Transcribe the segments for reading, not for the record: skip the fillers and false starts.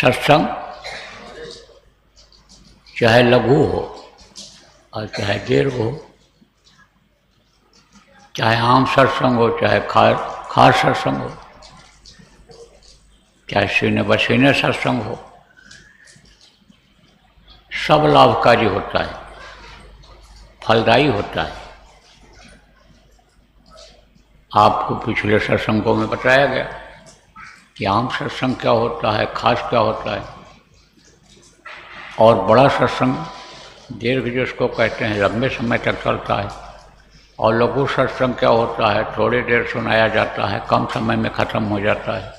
सत्संग चाहे लघु हो और चाहे दीर्घ हो, चाहे आम सत्संग हो चाहे खास सत्संग हो, चाहे सीने बसीने सत्संग हो, सब लाभकारी होता है, फलदायी होता है। आपको पिछले सत्संगों में बताया गया कि आम सत्संग क्या होता है, खास क्या होता है, और बड़ा सत्संग दीर्घ जिसको कहते हैं लंबे समय तक चलता है, और लघु सत्संग क्या होता है, थोड़ी देर सुनाया जाता है, कम समय में ख़त्म हो जाता है।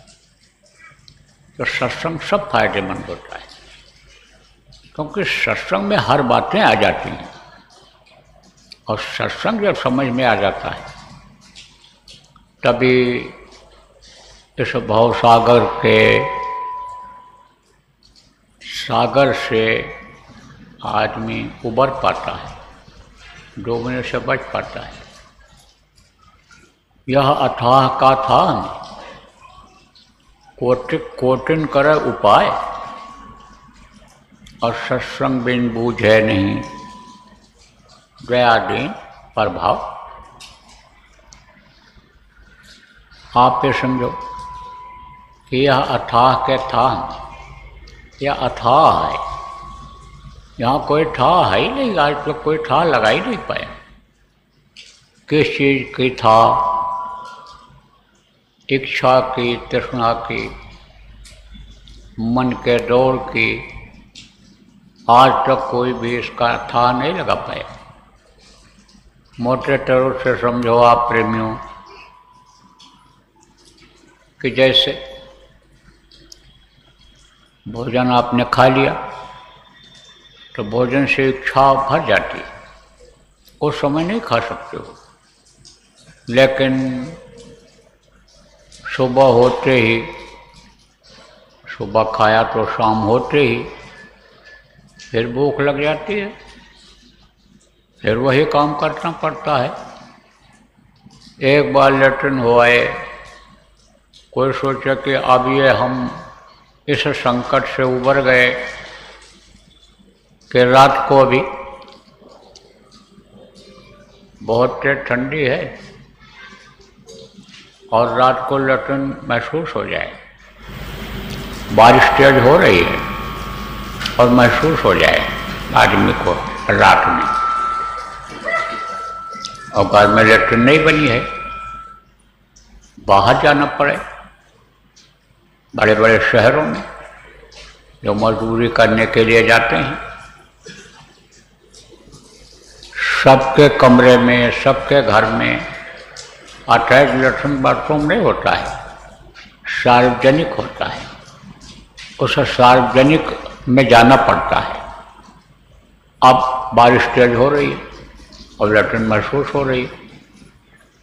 तो सत्संग सब फायदेमंद होता है, क्योंकि सत्संग में हर बातें आ जाती हैं, और सत्संग जब समझ में आ जाता है तभी इस भवसागर के सागर से आदमी उबर पाता है, डूबने से बच पाता है। यह अथाह का था कोटिन करे उपाय, और सत्संग बिन बूझे नहीं दयादीन प्रभाव। आप ये समझो कि यह अथाह के था, यह अथाह है, यहाँ कोई था है ही नहीं, आज तक कोई था लगा ही नहीं पाया। किस चीज़ की था? इच्छा की, तृष्णा की, मन के दौड़ की, आज तक कोई भी इसका था नहीं लगा पाया। मोटे तौर से समझो आप प्रेमियों कि जैसे भोजन आपने खा लिया तो भोजन से इच्छा भर जाती है, उस समय नहीं खा सकते हो, लेकिन सुबह होते ही, सुबह खाया तो शाम होते ही फिर भूख लग जाती है, फिर वही काम करना पड़ता है। एक बार लेटन हो आए, कोई सोचे कि अब ये हम इस संकट से उबर गए कि रात को भी बहुत तेज ठंडी है और रात को लटन महसूस हो जाए, बारिश तेज हो रही है और महसूस हो जाए आदमी को रात में, और घर में लटन नहीं बनी है, बाहर जाना पड़े। बड़े बड़े शहरों में जो मजदूरी करने के लिए जाते हैं, सबके कमरे में, सबके घर में अटैच लैट्रिन बाथरूम नहीं होता है, सार्वजनिक होता है। उस सार्वजनिक में जाना पड़ता है। अब बारिश तेज हो रही है और लैट्रिन महसूस हो रही है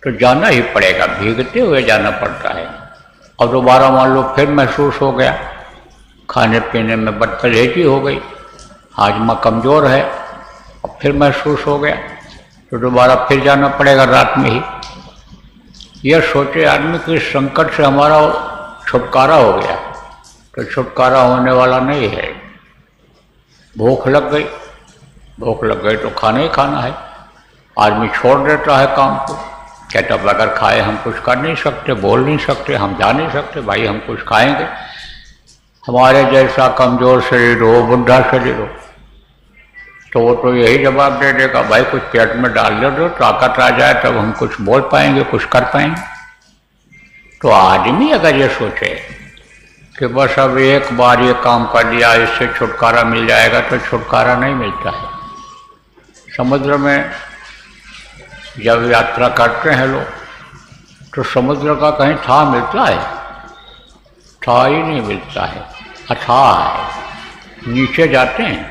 तो जाना ही पड़ेगा, भीगते हुए जाना पड़ता है। और दोबारा मान लो फिर महसूस हो गया, खाने पीने में बदपरहेजी हो गई, हाजमा कमज़ोर है, और फिर महसूस हो गया तो दोबारा फिर जाना पड़ेगा रात में ही। यह सोचे आदमी कि इस संकट से हमारा छुटकारा हो गया, तो छुटकारा होने वाला नहीं है। भूख लग गई, भूख लग गई तो खाना ही खाना है। आदमी छोड़ देता है काम को, कहता बगैर खाए हम कुछ कर नहीं सकते, बोल नहीं सकते, हम जा नहीं सकते, भाई हम कुछ खाएंगे। हमारे जैसा कमज़ोर शरीर हो, बुढ़ा शरीर हो, तो वो तो यही जवाब दे देगा, भाई कुछ पेट में डाल दो, ताकत आ जाए तब हम कुछ बोल पाएंगे, कुछ कर पाएंगे। तो आदमी अगर ये सोचे कि बस अब एक बार ये काम कर लिया, इससे छुटकारा मिल जाएगा, तो छुटकारा नहीं मिलता है। समुद्र में जब यात्रा करते हैं लोग तो समुद्र का कहीं था मिलता है? था ही नहीं मिलता है, अथाह है। नीचे जाते हैं,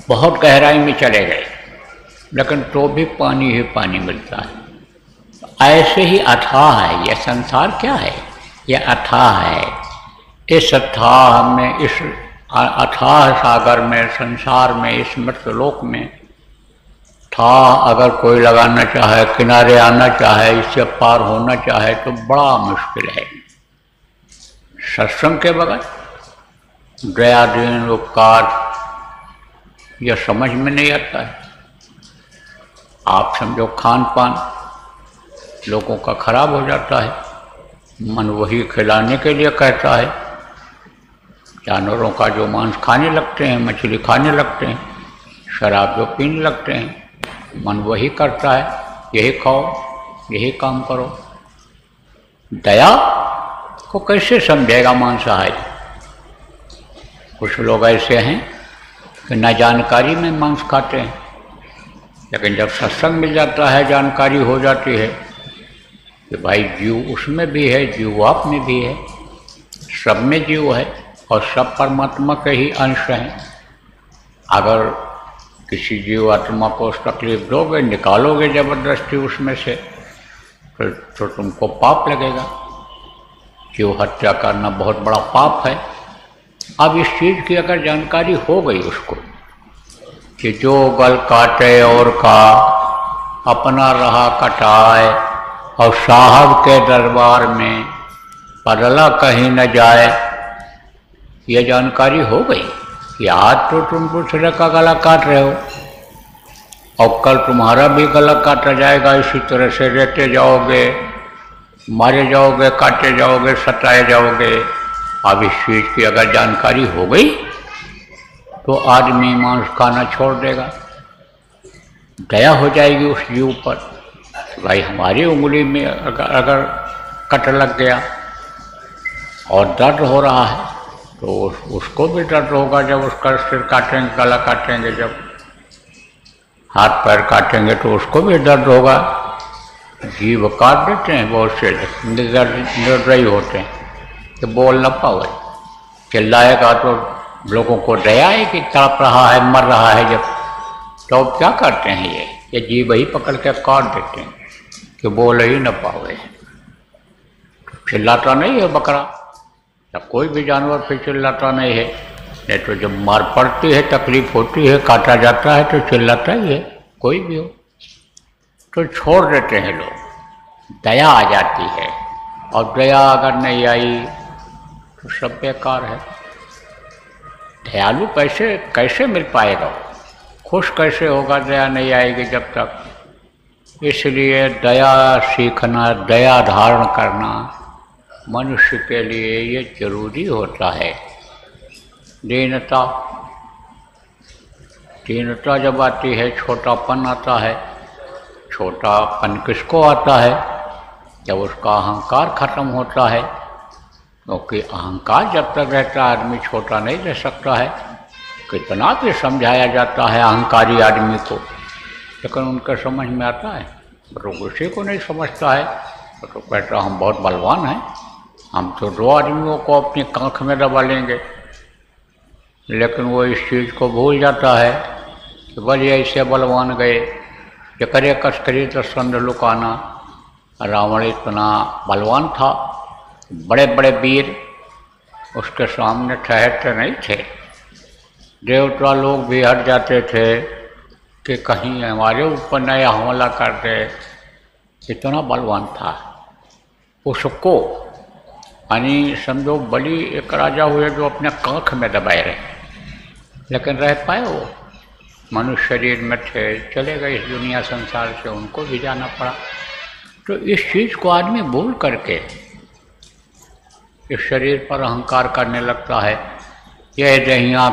बहुत गहराई में चले गए, लेकिन तो भी पानी ही पानी मिलता है। ऐसे ही अथाह है यह संसार। क्या है? यह अथाह है। इस अथाह में, इस अथाह सागर में, संसार में, इस मृतलोक में था अगर कोई लगाना चाहे, किनारे आना चाहे, इससे पार होना चाहे तो बड़ा मुश्किल है। सत्संग के बगैर दया, दीन, उपकार यह समझ में नहीं आता है। आप समझो खान पान लोगों का खराब हो जाता है, मन वही खिलाने के लिए कहता है। जानवरों का जो मांस खाने लगते हैं, मछली खाने लगते हैं, शराब जो पीने लगते हैं, मन वही करता है, यही खाओ, यही काम करो। दया को कैसे समझेगा मांसाहारी? कुछ लोग ऐसे हैं कि न जानकारी में मांस खाते हैं, लेकिन जब सत्संग मिल जाता है, जानकारी हो जाती है कि भाई जीव उसमें भी है, जीव आप में भी है, सब में जीव है और सब परमात्मा के ही अंश हैं। अगर किसी जीवात्मा को तकलीफ दोगे, निकालोगे जबरदस्ती उसमें से, फिर तो तुमको पाप लगेगा। जीव हत्या करना बहुत बड़ा पाप है। अब इस चीज़ की अगर जानकारी हो गई उसको कि जो गल काटे और का अपना रहा कटाए, और साहब के दरबार में बदला कहीं न जाए, ये जानकारी हो गई कि आज तो तुम दूसरे का गला काट रहे हो और कल तुम्हारा भी गला काटा जाएगा। इसी तरह से रहते जाओगे, मारे जाओगे, काटे जाओगे, सताए जाओगे। अब इस चीज़ की अगर जानकारी हो गई तो आदमी मांस खाना छोड़ देगा। दया हो जाएगी उस जीव पर, भाई हमारी उंगली में अगर कट लग गया और दर्द हो रहा है तो उसको भी दर्द होगा। जब उसका सिर काटेंगे, गला काटेंगे, जब हाथ पैर काटेंगे तो उसको भी दर्द होगा। जीव काट देते हैं बहुत से, निर्दयी होते हैं कि बोल न पावे, चिल्लाएगा तो लोगों को दया है कि तड़प रहा है, मर रहा है जब, तो क्या करते हैं ये जीव ही पकड़ के काट देते हैं कि बोल ही न पावे। चिल्लाता नहीं है बकरा या कोई भी जानवर फिर चिल्लाता नहीं है, नहीं तो जब मार पड़ती है, तकलीफ होती है, काटा जाता है तो चिल्लाता ही है, कोई भी हो। तो छोड़ देते हैं लोग, दया आ जाती है। और दया अगर नहीं आई तो सब बेकार है। दयालु कैसे मिल पाएगा, खुश कैसे होगा, दया नहीं आएगी जब तक। इसलिए दया सीखना, दया धारण करना मनुष्य के लिए ये जरूरी होता है। दीनता जब आती है, छोटापन आता है। छोटापन किसको आता है? जब उसका अहंकार खत्म होता है, क्योंकि अहंकार जब तक रहता है आदमी छोटा नहीं रह सकता है। कितना भी समझाया जाता है अहंकारी आदमी को, लेकिन उनका समझ में आता है, तो किसी को नहीं समझता है। तो कहता हम बहुत बलवान हैं, हम तो 2 आदमियों को अपनी कांख में दबा लेंगे। लेकिन वो इस चीज़ को भूल जाता है कि बड़े ऐसे बलवान गए कि करे कस्करी तो संध लुकाना। रावण इतना बलवान था, बड़े बड़े वीर उसके सामने ठहरते नहीं थे। देवता लोग भी हट जाते थे कि कहीं हमारे ऊपर नया हमला कर दे, इतना बलवान था। उसको यानी समझो बलि एक राजा हुए जो अपने कांख में दबाए रहे, लेकिन रह पाए वो? मनुष्य शरीर में थे, चले गए इस दुनिया संसार से, उनको भी जाना पड़ा। तो इस चीज़ को आदमी भूल करके इस शरीर पर अहंकार करने लगता है। यह दहिया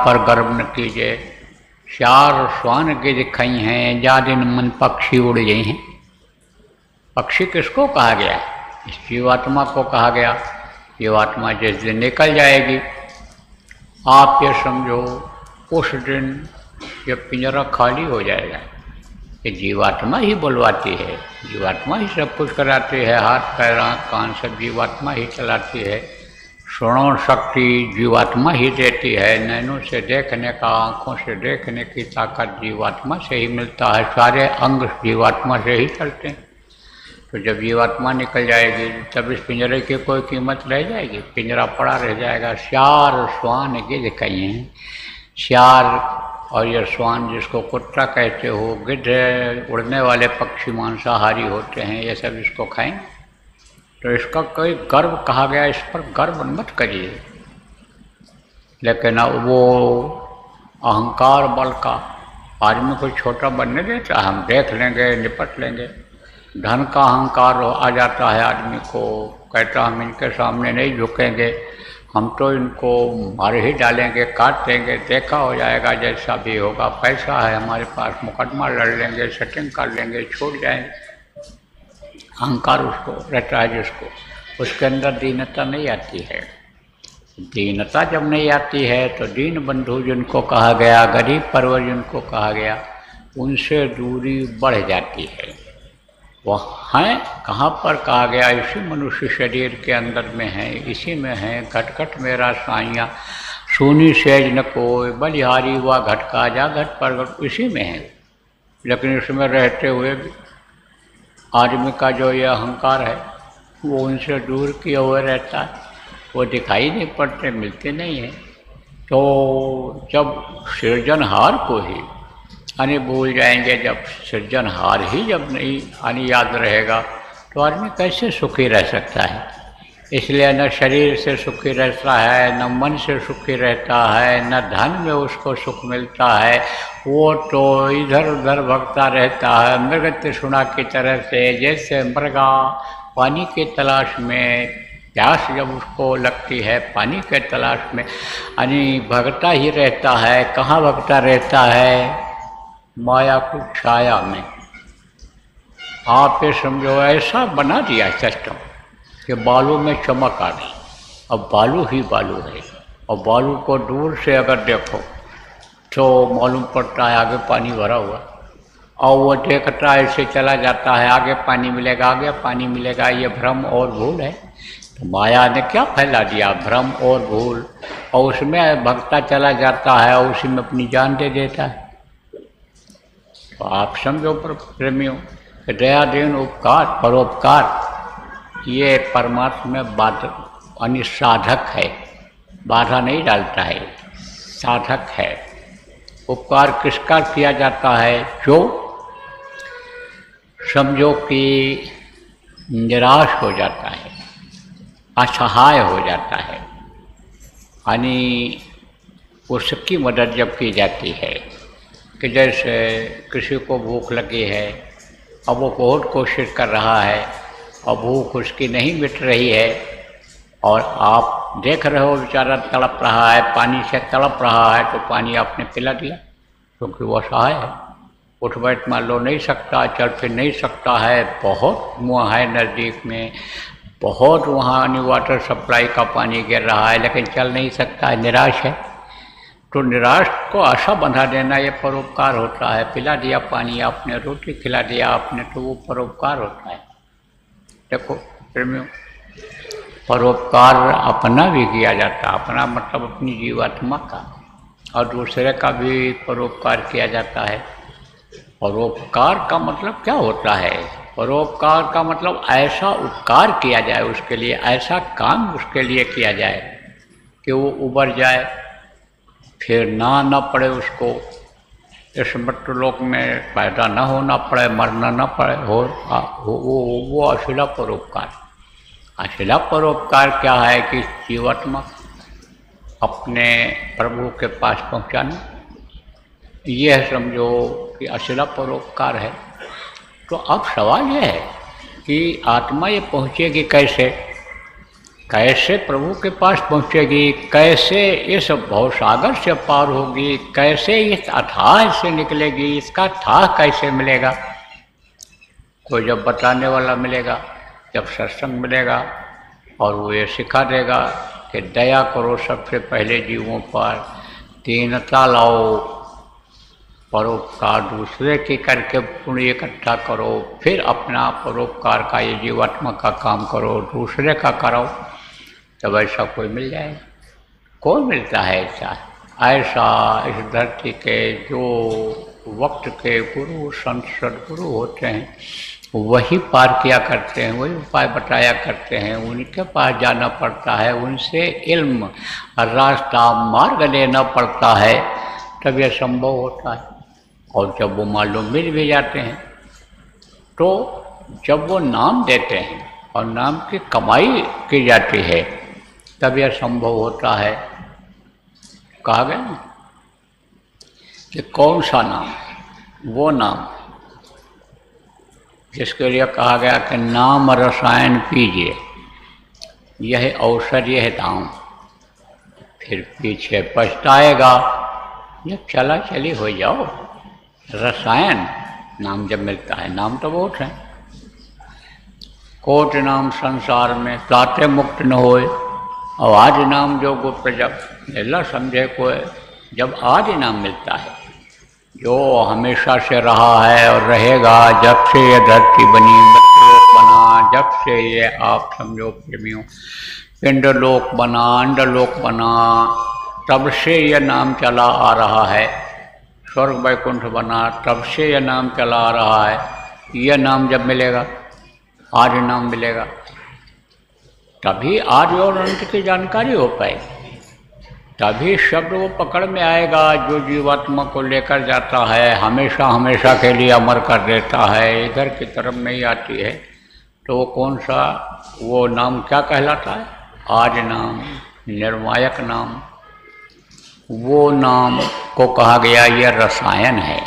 पर गर्व न कीजिए, चार स्वान के दिखाई हैं, जा दिन मन पक्षी उड़ गए हैं। पक्षी किसको कहा गया? इस जीवात्मा को कहा गया। जीवात्मा जिस दिन निकल जाएगी, आप ये समझो उस दिन ये पिंजरा खाली हो जाएगा। ये जीवात्मा ही बुलवाती है, जीवात्मा ही सब कुछ कराती है, हाथ पैर आँख कान सब जीवात्मा ही चलाती है। श्रवण शक्ति जीवात्मा ही देती है, नैनों से देखने का, आँखों से देखने की ताकत जीवात्मा से ही मिलता है। सारे अंग जीवात्मा से ही चलते हैं। तो जब जीवात्मा निकल जाएगी तब इस पिंजरे की कोई कीमत रह जाएगी? पिंजरा पड़ा रह जाएगा। चार श्वान गिद्ध कही हैं, चार, और ये श्वान जिसको कुत्ता कहते हो, गिद्ध उड़ने वाले पक्षी मांसाहारी होते हैं, ये सब इसको खाएंगे। तो इसका कोई गर्व कहा गया, इस पर गर्व मत करिए। लेकिन अब वो अहंकार बल का आदमी को छोटा बनने देता है। हम देख लेंगे, निपट लेंगे। धन का अहंकार आ जाता है आदमी को, कहता हम इनके सामने नहीं झुकेंगे, हम तो इनको मार ही डालेंगे, काट देंगे, देखा हो जाएगा, जैसा भी होगा, पैसा है हमारे पास, मुकदमा लड़ लेंगे, सेटिंग कर लेंगे, छूट जाएंगे। अहंकार उसको रहता है जिसको, उसके अंदर दीनता नहीं आती है। दीनता जब नहीं आती है तो दीन बंधु जिनको कहा गया, गरीब परवर जिनको कहा गया, उनसे दूरी बढ़ जाती है। वह हैं कहाँ पर कहा गया? इसी मनुष्य शरीर के अंदर में है, इसी में है। घट घट मेरा साइया सोनी सेज न कोई, बलिहारी हुआ घट का जा घट पर घट, इसी में है। लेकिन इसमें रहते हुए भी आदमी का जो ये अहंकार है वो उनसे दूर किया हुआ रहता है, वो दिखाई नहीं पड़ते, मिलते नहीं हैं। तो जब सृजनहार को ही यानी भूल जाएंगे, जब सृजनहार ही जब नहीं यानी याद रहेगा, तो आदमी कैसे सुखी रह सकता है? इसलिए न शरीर से सुखी रहता है, न मन से सुखी रहता है, न धन में उसको सुख मिलता है। वो तो इधर उधर भगता रहता है, मृग तृष्णा की तरह से। जैसे मृगा पानी की तलाश में, प्यास जब उसको लगती है, पानी के तलाश में यानी भगता ही रहता है। कहाँ भगता रहता है? माया की छाया में। आप ये समझो ऐसा बना दिया सिस्टम कि बालू में चमक आ गई। अब बालू ही बालू है, और बालू को दूर से अगर देखो तो मालूम पड़ता है आगे पानी भरा हुआ, और वो देखता है ऐसे चला जाता है, आगे पानी मिलेगा, आगे पानी मिलेगा। ये भ्रम और भूल है। तो माया ने क्या फैला दिया? भ्रम और भूल, और उसमें भगता चला जाता है और उसी में अपनी जान दे देता है। तो आप समझो प्रेमियों, दया दीन उपकार परोपकार ये परमात्मा यानी साधक है, बाधा नहीं डालता है, साधक है। उपकार किसका किया जाता है? जो समझो कि निराश हो जाता है, असहाय हो जाता है, यानी उसकी मदद जब की जाती है। कि जैसे किसी को भूख लगी है, अब वो बहुत कोशिश कर रहा है और भूख उसकी नहीं मिट रही है, और आप देख रहे हो बेचारा तड़प रहा है, पानी से तड़प रहा है, तो पानी आपने पिला दिया क्योंकि वो असहाय है। उठ बैठ मान लो नहीं सकता, चल फिर नहीं सकता है, बहुत कुआं है नज़दीक में, बहुत वहाँ वाटर सप्लाई का पानी गिर रहा है, लेकिन चल नहीं सकता है, निराश है। तो निराश को आशा बंधा देना ये परोपकार होता है। पिला दिया पानी आपने, रोटी खिला दिया आपने, तो वो परोपकार होता है। देखो प्रेमियों, परोपकार अपना भी किया जाता है, अपना मतलब अपनी जीवात्मा का, और दूसरे का भी परोपकार किया जाता है। परोपकार का मतलब क्या होता है? परोपकार का मतलब ऐसा उपकार किया जाए उसके लिए, ऐसा काम उसके लिए किया जाए कि वो उबर जाए, फिर ना पड़े उसको, इस मृत्युलोक में पैदा न होना पड़े, मरना न पड़े, वो अशिला परोपकार। अशिला परोपकार क्या है? कि जीवात्मा अपने प्रभु के पास पहुंचाना, यह समझो कि अशिला परोपकार है। तो अब सवाल यह है कि आत्मा ये पहुंचेगी कैसे? कैसे प्रभु के पास पहुंचेगी? कैसे इस भवसागर से पार होगी? कैसे इस अथाह से निकलेगी? इसका थाह कैसे मिलेगा? कोई जब बताने वाला मिलेगा, जब सत्संग मिलेगा, और वो ये सिखा देगा कि दया करो सबसे पहले जीवों पर, दीनता लाओ, परोपकार दूसरे की करके पुण्य इकट्ठा करो, फिर अपना परोपकार का ये जीवात्मा का काम करो, दूसरे का करो, तब ऐसा कोई मिल जाएगा। कौन मिलता है ऐसा? ऐसा इस धरती के जो वक्त के गुरु संत सदगुरु होते हैं वही पार किया करते हैं, वही उपाय बताया करते हैं, उनके पास जाना पड़ता है, उनसे इल्म रास्ता मार्ग लेना पड़ता है, तब यह संभव होता है। और जब वो मालूम मिल भी जाते हैं, तो जब वो नाम देते हैं और नाम की कमाई की जाती है, तब यह संभव होता है कहा गया ना कि कौन सा नाम, वो नाम जिसके लिए कहा गया कि नाम रसायन पीजिए, यह औषधि है दाम, फिर पीछे पछताएगा। जब चला चली हो जाओ। रसायन नाम जब मिलता है, नाम तो बहुत है, कोट नाम संसार में ताते मुक्त न होए, और आज नाम जो गुप्त जब लीला समझे कोई। जब आज नाम मिलता है जो हमेशा से रहा है और रहेगा, जब से ये धरती बनी, मृत्युलोक बना, जब से ये आप समझो प्रेमियों पिंडलोक बना, अंडलोक बना, तब से यह नाम चला आ रहा है। स्वर्ग वैकुंठ बना, तब से यह नाम चला आ रहा है। यह नाम जब मिलेगा, आज नाम मिलेगा, तभी आज और अंत की जानकारी हो पाएगी। तभी शब्द वो पकड़ में आएगा जो जीवात्मा को लेकर जाता है, हमेशा हमेशा के लिए अमर कर देता है, इधर की तरफ नहीं आती है। तो वो कौन सा, वो नाम क्या कहलाता है? आज नाम, निर्मायक नाम। वो नाम को कहा गया ये रसायन है।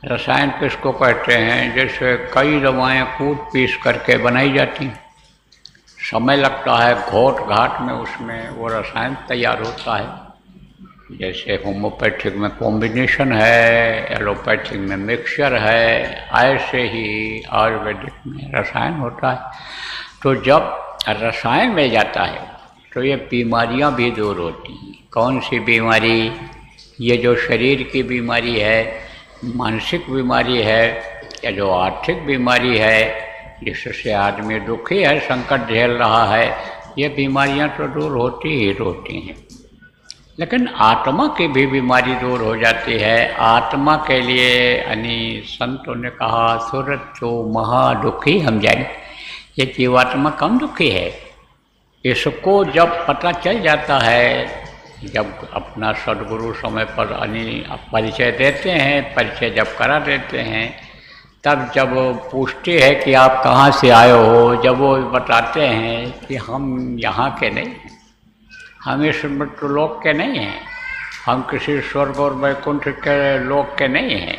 रसायन किसको कहते हैं? जैसे कई दवाएं कूट पीस करके बनाई जाती हैं, समय लगता है घोट घाट में, उसमें वो रसायन तैयार होता है। जैसे होम्योपैथिक में कॉम्बिनेशन है, एलोपैथिक में मिक्सचर है, ऐसे ही आयुर्वेदिक में रसायन होता है। तो जब रसायन मिल जाता है तो ये बीमारियां भी दूर होती हैं। कौन सी बीमारी? ये जो शरीर की बीमारी है, मानसिक बीमारी है, या जो आर्थिक बीमारी है जिससे आदमी दुखी है, संकट झेल रहा है, ये बीमारियां तो दूर होती ही होती हैं। लेकिन आत्मा की भी बीमारी दूर हो जाती है। आत्मा के लिए यानी संतों ने कहा सूरत जो महा दुखी हम जाने, ये जीवात्मा कम दुखी है। इसको जब पता चल जाता है, जब अपना सद्गुरु समय पर परिचय देते हैं, परिचय जब करा देते हैं, तब जब पूछते हैं कि आप कहाँ से आए हो, जब वो बताते हैं कि हम यहाँ के नहीं हैं, हम इस मृत्युलोक के नहीं हैं, हम किसी स्वर्ग और वैकुंठ के लोक के नहीं हैं,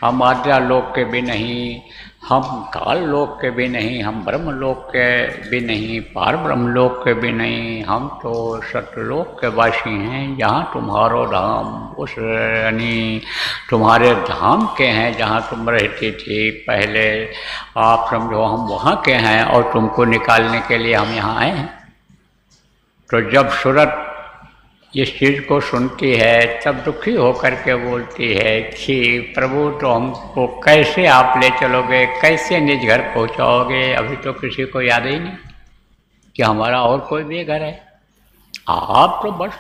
हम आद्या लोक के भी नहीं, हम काल लोक के भी नहीं, हम ब्रह्म लोक के भी नहीं, पार ब्रह्म लोक के भी नहीं, हम तो सत्यलोक के वासी हैं। जहाँ तुम्हारो धाम, उस यानी तुम्हारे धाम के हैं जहाँ तुम रहती थी पहले, आप समझो हम वहाँ के हैं और तुमको निकालने के लिए हम यहाँ आए हैं। तो जब सूरत इस चीज़ को सुनती है तब दुखी होकर के बोलती है कि प्रभु तो हमको कैसे आप ले चलोगे, कैसे निज घर पहुँचाओगे? अभी तो किसी को याद ही नहीं कि हमारा और कोई भी घर है। आप तो बस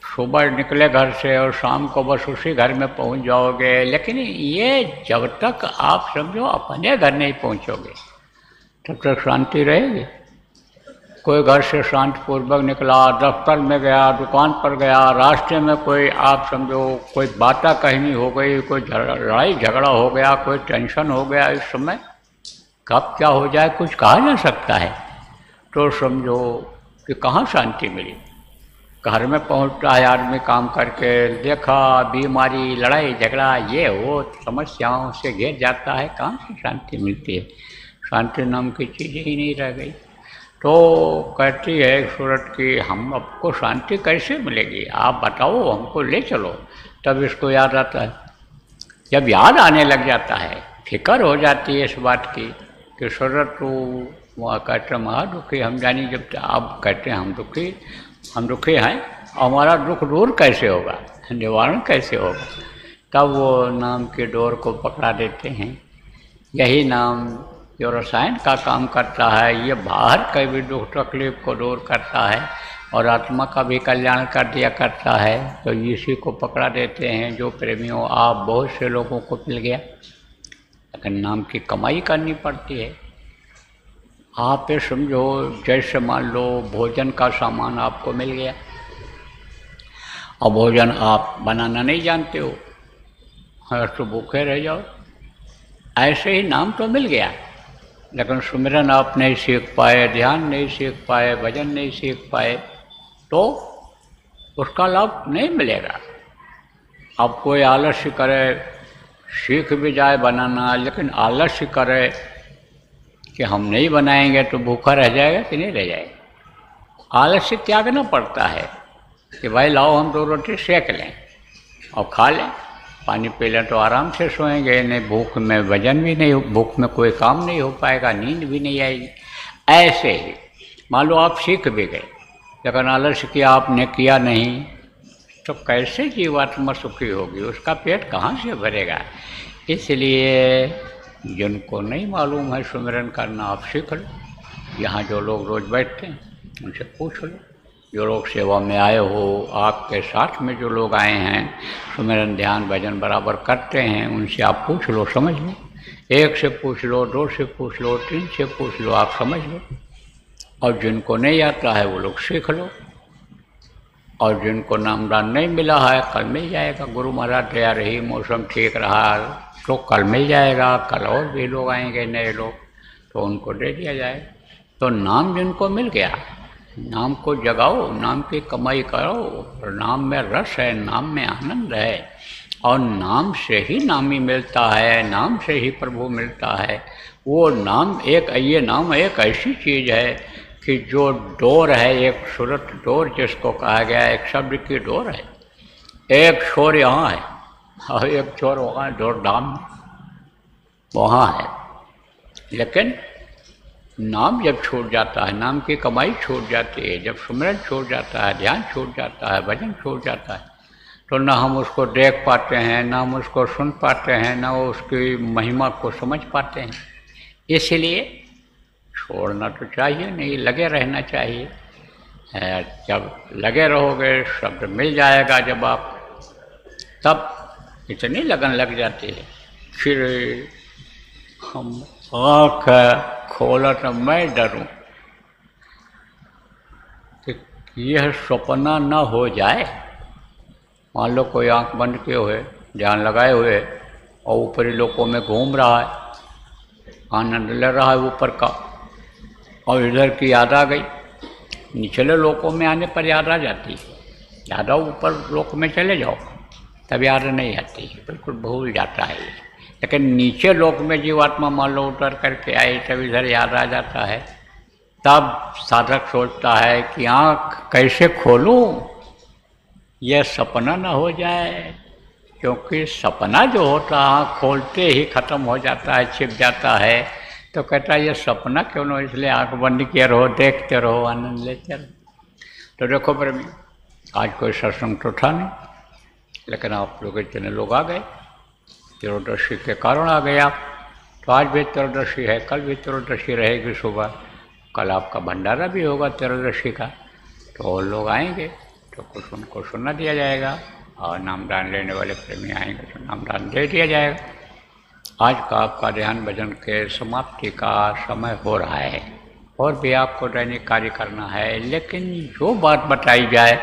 सुबह निकले घर से और शाम को बस उसी घर में पहुँच जाओगे, लेकिन ये जब तक आप समझो अपने घर नहीं पहुँचोगे तब तक शांति रहेगी। कोई घर से शांतिपूर्वक निकला, दफ्तर में गया, दुकान पर गया, रास्ते में कोई आप समझो कोई बातें कहनी हो गई, कोई लड़ाई झगड़ा हो गया, कोई टेंशन हो गया, इस समय कब क्या हो जाए कुछ कहा जा सकता है। तो समझो कि कहाँ शांति मिली। घर में पहुंचता है आदमी काम करके, देखा बीमारी, लड़ाई झगड़ा, ये वो समस्याओं से घिर जाता है, कहाँ से शांति मिलती है? शांति नाम की चीज़ ही नहीं रह गई। तो कहती है सूरत की हम आपको शांति कैसे मिलेगी, आप बताओ, हमको ले चलो। तब इसको याद आता है। जब याद आने लग जाता है, फिक्र हो जाती है इस बात की कि सूरत तो वहाँ कहते महा दुखी हम जानी। जब आप कहते हैं हम दुखी हैं, हमारा दुख दूर कैसे होगा, निवारण कैसे होगा? तब वो नाम के डोर को पकड़ा देते हैं। यही नाम जो रसायन का काम करता है, ये बाहर के भी दुख तकलीफ को दूर करता है और आत्मा का भी कल्याण कर दिया करता है। तो इसी को पकड़ा देते हैं। जो प्रेमियों, आप बहुत से लोगों को मिल गया, लेकिन नाम की कमाई करनी पड़ती है। आप ये समझो जैसे मान लो भोजन का सामान आपको मिल गया और भोजन आप बनाना नहीं जानते हो, तो भूखे रह जाओ। ऐसे ही नाम तो मिल गया, लेकिन सुमिरन आप नहीं सीख पाए, ध्यान नहीं सीख पाए, भजन नहीं सीख पाए, तो उसका लाभ नहीं मिलेगा। अब कोई आलस्य करे, सीख भी जाए बनाना, लेकिन आलस्य करे कि हम नहीं बनाएंगे तो भूखा रह जाएगा कि नहीं रह जाएगा। आलस्य त्यागना पड़ता है कि भाई लाओ हम 2 रोटी सेक लें और खा लें, पानी पी लें तो आराम से सोएंगे, नहीं भूख में वजन भी नहीं, भूख में कोई काम नहीं हो पाएगा, नींद भी नहीं आएगी। ऐसे ही मान लो आप सीख भी गए, लेकिन आलस्य किया आपने किया नहीं, तो कैसे जीवात्मा सुखी होगी, उसका पेट कहाँ से भरेगा। इसलिए जिनको नहीं मालूम है सुमिरन करना, आप सीख लो। यहाँ जो लोग रोज़ बैठते हैं उनसे पूछ लो, जो लोग सेवा में आए हो, आपके साथ में जो लोग आए हैं सुमिरन ध्यान भजन बराबर करते हैं, उनसे आप पूछ लो, समझ लो। 1 से पूछ लो, 2 से पूछ लो, 3 से पूछ लो, आप समझ लो। और जिनको नहीं आता है वो लोग सीख लो। और जिनको नामदान नहीं मिला है कल मिल जाएगा, गुरु महाराज दया रही, मौसम ठीक रहा तो कल मिल जाएगा। कल और भी लोग आएंगे नए लोग, तो उनको दे दिया जाएगा। तो नाम जिनको मिल गया, नाम को जगाओ, नाम की कमाई करो। नाम में रस है, नाम में आनंद है, और नाम से ही नामी मिलता है, नाम से ही प्रभु मिलता है। वो नाम ये नाम एक ऐसी चीज़ है कि जो डोर है, एक सूरत डोर जिसको कहा गया है, एक शब्द की डोर है। एक छोर यहाँ है और एक छोर वहाँ, डोर धाम वहाँ है। लेकिन नाम जब छूट जाता है, नाम की कमाई छूट जाती है, जब सुमिरन छूट जाता है, ध्यान छूट जाता है, भजन छूट जाता है, तो ना हम उसको देख पाते हैं, ना हम उसको सुन पाते हैं, ना उसकी महिमा को समझ पाते हैं। इसलिए छोड़ना तो चाहिए नहीं, लगे रहना चाहिए। जब लगे रहोगे शब्द मिल जाएगा, जब आप तब इतनी लगन लग जाती है, फिर हम आँख खोला तो मैं डरूं कि यह सपना न हो जाए। मान लो कोई आँख बंद किए हुए, ध्यान लगाए हुए, और ऊपरी लोकों में घूम रहा है, आनंद ले रहा है ऊपर का, और इधर की याद आ गई। निचले लोकों में आने पर याद आ जाती है, याद आओ ऊपर लोक में चले जाओ तब याद नहीं आती है, बिल्कुल भूल जाता है। लेकिन नीचे लोक में जीवात्मा मान लो उतर करके आई, तब इधर याद आ जाता है। तब साधक सोचता है कि आँख कैसे खोलूं, यह सपना न हो जाए, क्योंकि सपना जो होता है आँख खोलते ही खत्म हो जाता है, छिप जाता है। तो कहता है ये सपना क्यों न, इसलिए आँख बंद किए रहो, देखते रहो, आनंद लेते रहो। तो देखो प्रेमी, आज कोई सत्संग तो था नहीं, लेकिन आप लोग इतने लोग आ गए, त्रोदशी के कारण आ गए आप। तो आज भी त्रोदशी है, कल भी त्रोदशी रहेगी सुबह, कल आपका भंडारा भी होगा त्रोदशी का, तो और लोग आएंगे तो कुछ उनको सुना दिया जाएगा, और नामदान लेने वाले प्रेमी आएंगे तो नामदान दे दिया जाएगा। आज का आपका ध्यान भजन के समाप्ति का समय हो रहा है, और भी आपको दैनिक कार्य करना है, लेकिन जो बात बताई जाए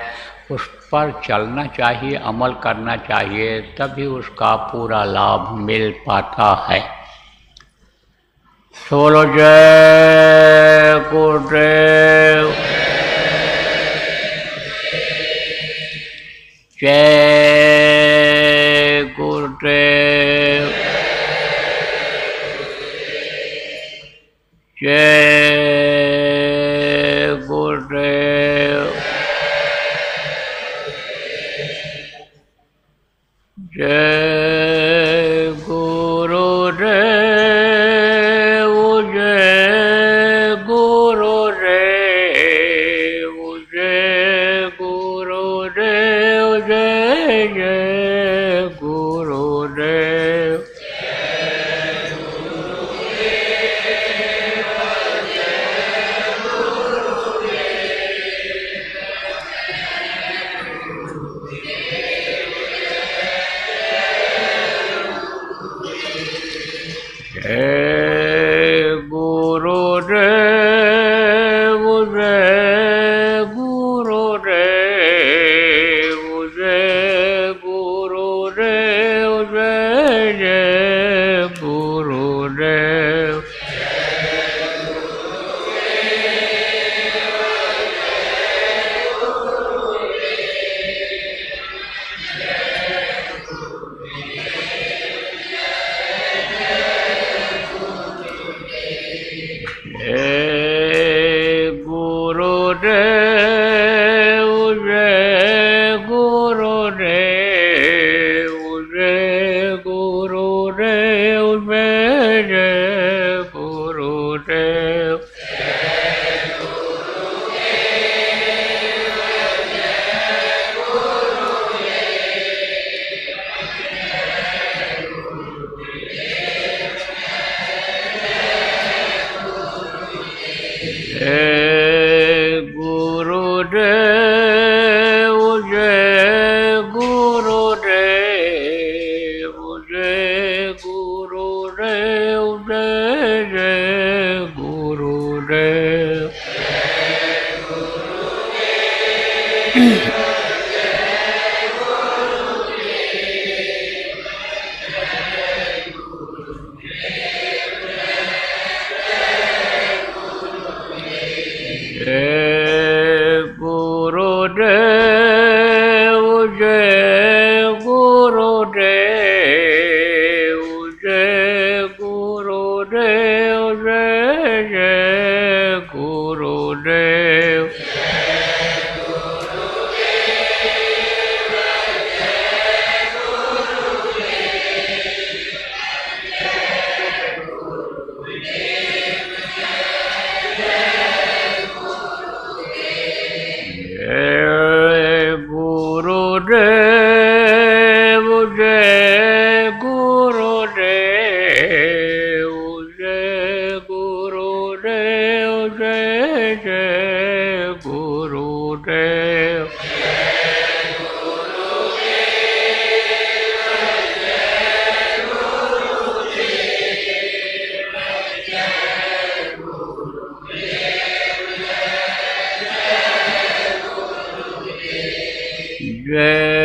उस पर चलना चाहिए, अमल करना चाहिए, तभी उसका पूरा लाभ मिल पाता है। बोलो जय गुरुदेव, जय गुरुदेव, जय गुरुदेव, जय गुरुदेव, जय गुरुदेव, जय गुरुदेव, जय जय गुरुदेव। जय